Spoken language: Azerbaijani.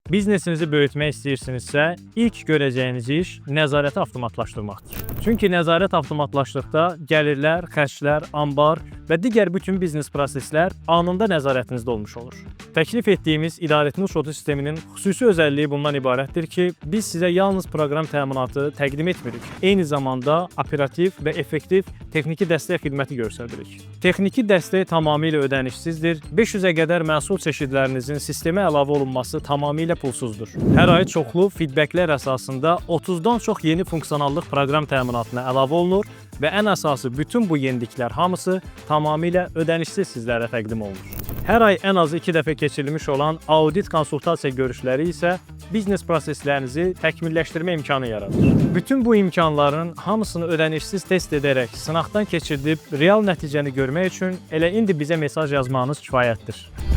Biznesinizi böyütmək istəyirsinizsə, ilk görəcəyiniz iş nəzarəti avtomatlaşdırmaqdır. Çünki nəzarət avtomatlaşdıqda gəlirlər, xərclər, anbar və digər bütün biznes proseslər anında nəzarətinizdə olmuş olur. Təklif etdiyimiz idarəetmə uçotu sisteminin xüsusi özəlliyi bundan ibarətdir ki, biz sizə yalnız proqram təminatı təqdim etmirik. Eyni zamanda operativ və effektiv texniki dəstək xidməti göstəririk. Texniki dəstək tamamilə ödənişsizdir. 500-ə qədər məhsul çeşidlərinizin sistemə əlavə olunması tamamilə pulsuzdur. Hər ay çoxlu feedbacklər əsasında 30-dan çox yeni funksionallıq proqram təminatına əlavə olunur və ən əsası bütün bu yeniliklər hamısı tamamilə ödənişsiz sizlərə təqdim olunur. Hər ay ən azı 2 dəfə keçirilmiş olan audit konsultasiya görüşləri isə biznes proseslərinizi təkmilləşdirmə imkanı yaradır. Bütün bu imkanların hamısını ödənişsiz test edərək sınaqdan keçirdib real nəticəni görmək üçün elə indi bizə mesaj yazmağınız kifayətdir.